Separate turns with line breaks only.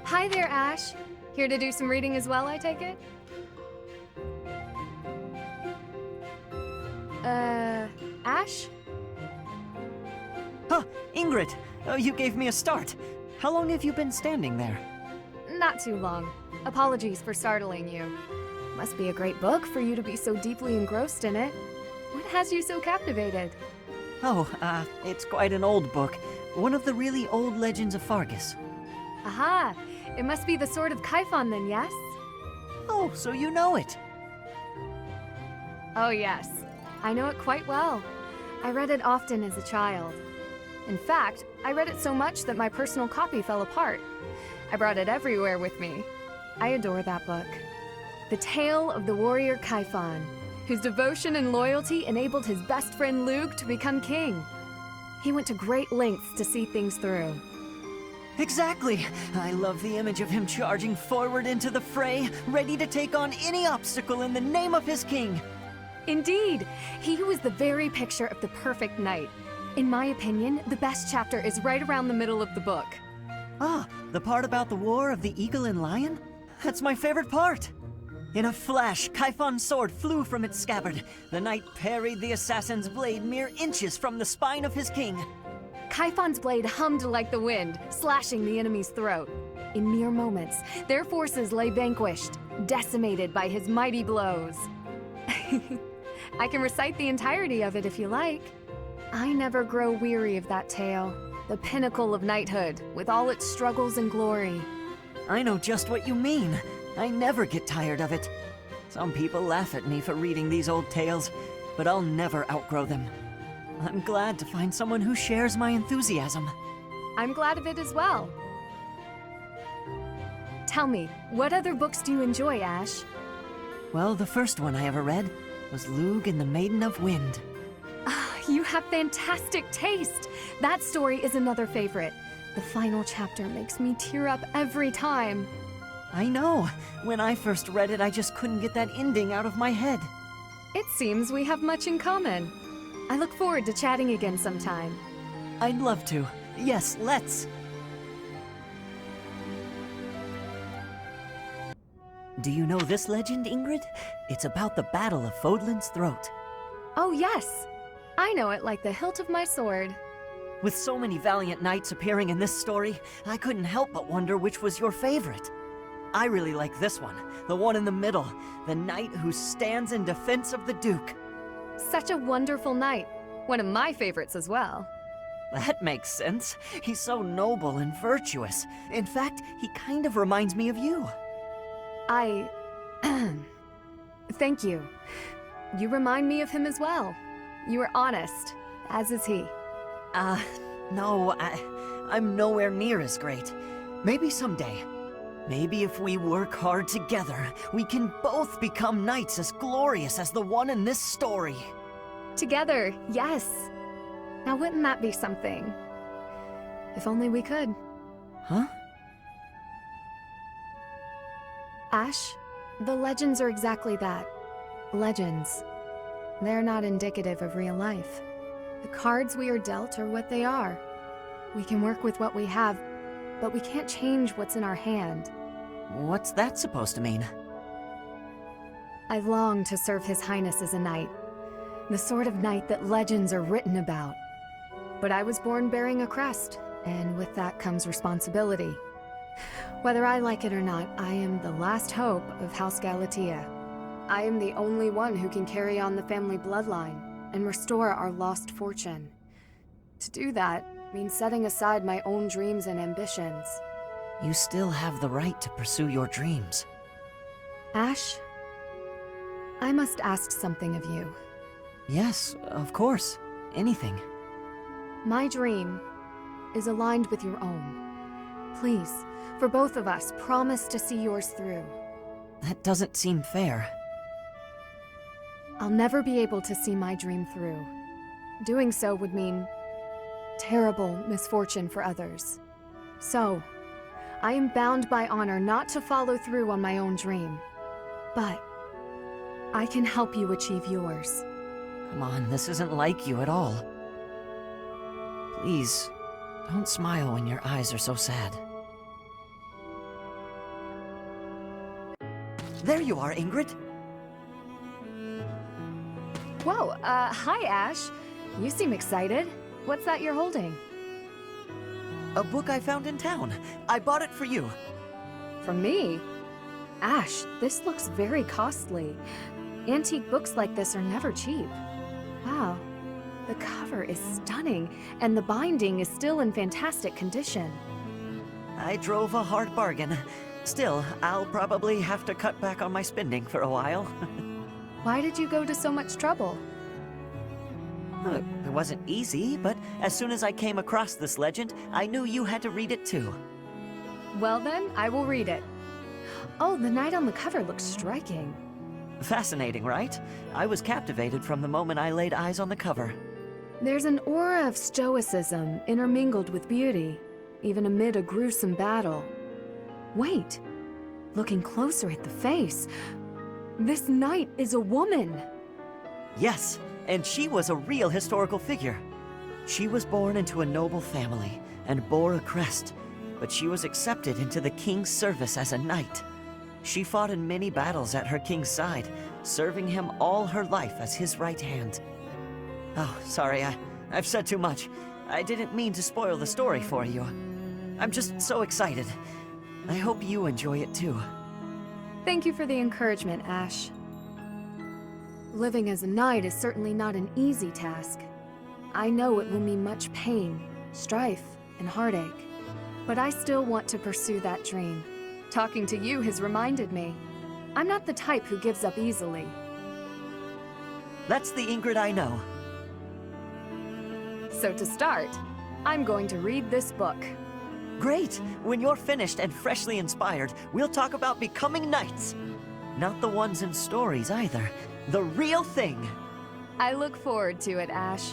Hi there, Ash. Here to do some reading as well, I take it? Ash?
Huh, Ingrid, you gave me a start. How long have you been standing there?
Not too long. Apologies for startling you. Must be a great book for you to be so deeply engrossed in it. What has you so captivated?
Oh, it's quite an old book. One of the really old legends of Fargus.
Aha! It must be the Sword of Kaifon then, yes?
Oh, so you know it.
Oh yes. I know it quite well. I read it often as a child. In fact, I read it so much that my personal copy fell apart. I brought it everywhere with me. I adore that book. The tale of the warrior Kaifon, whose devotion and loyalty enabled his best friend Luke to become king. He went to great lengths to see things through.
Exactly! I love the image of him charging forward into the fray, ready to take on any obstacle in the name of his king.
Indeed! He was the very picture of the perfect knight. In my opinion, the best chapter is right around the middle of the book.
Ah, the part about the war of the eagle and lion? That's my favorite part! In a flash, Kaifon's sword flew from its scabbard. The knight parried the assassin's blade mere inches from the spine of his king.
Kaifon's blade hummed like the wind, slashing the enemy's throat. In mere moments, their forces lay vanquished, decimated by his mighty blows. I can recite the entirety of it if you like. I never grow weary of that tale, the pinnacle of knighthood, with all its struggles and glory.
I know just what you mean. I never get tired of it. Some people laugh at me for reading these old tales, but I'll never outgrow them. I'm glad to find someone who shares my enthusiasm.
I'm glad of it as well. Tell me, what other books do you enjoy, Ash?
Well, the first one I ever read was Lugh and the Maiden of Wind.
You have fantastic taste! That story is another favorite. The final chapter makes me tear up every time.
I know. When I first read it, I just couldn't get that ending out of my head.
It seems we have much in common. I look forward to chatting again sometime.
I'd love to. Yes, let's. Do you know this legend, Ingrid? It's about the Battle of Fodlan's Throat.
Oh yes! I know it like the hilt of my sword.
With so many valiant knights appearing in this story, I couldn't help but wonder which was your favorite. I really like this one, the one in the middle, the knight who stands in defense of the Duke.
Such a wonderful knight. One of my favorites as well.
That makes sense. He's so noble and virtuous. In fact, he kind of reminds me of you.
Thank you. You remind me of him as well. You are honest, as is he.
No, I'm nowhere near as great. Maybe someday. Maybe if we work hard together, we can both become knights as glorious as the one in this story.
Together, yes. Now wouldn't that be something? If only we could.
Huh?
Ash, the legends are exactly that. Legends. They're not indicative of real life. The cards we are dealt are what they are. We can work with what we have, but we can't change what's in our hand.
What's that supposed to mean?
I long to serve His Highness as a knight. The sort of knight that legends are written about. But I was born bearing a crest, and with that comes responsibility. Whether I like it or not, I am the last hope of House Galatea. I am the only one who can carry on the family bloodline and restore our lost fortune. To do that means setting aside my own dreams and ambitions.
You still have the right to pursue your dreams.
Ash, I must ask something of you.
Yes, of course. Anything.
My dream is aligned with your own. Please, for both of us, promise to see yours through.
That doesn't seem fair.
I'll never be able to see my dream through. Doing so would mean terrible misfortune for others. So, I am bound by honor not to follow through on my own dream. But I can help you achieve yours.
Come on, this isn't like you at all. Please, don't smile when your eyes are so sad. there you are, Ingrid.
Whoa, hi, Ash. You seem excited. What's that you're holding?
A book I found in town. I bought it for you.
From me? Ash, this looks very costly. Antique books like this are never cheap. Wow, the cover is stunning, and the binding is still in fantastic condition.
I drove a hard bargain. Still, I'll probably have to cut back on my spending for a while.
Why did you go to so much trouble?
It wasn't easy, but as soon as I came across this legend, I knew you had to read it too.
Well then, I will read it. Oh, the knight on the cover looks striking.
Fascinating, right? I was captivated from the moment I laid eyes on the cover.
There's an aura of stoicism intermingled with beauty, even amid a gruesome battle. Wait, looking closer at the face, this knight is a woman.
Yes, and she was a real historical figure. She was born into a noble family and bore a crest, but she was accepted into the king's service as a knight. She fought in many battles at her king's side, serving him all her life as his right hand. Oh, sorry, I've said too much. I didn't mean to spoil the story for you. I'm just so excited. I hope you enjoy it too.
Thank you for the encouragement, Ash. Living as a knight is certainly not an easy task. I know it will mean much pain, strife, and heartache. But I still want to pursue that dream. Talking to you has reminded me. I'm not the type who gives up easily.
That's the Ingrid I know.
So to start, I'm going to read this book.
Great! When you're finished and freshly inspired, we'll talk about becoming knights. Not the ones in stories either. The real thing.
I look forward to it, Ash.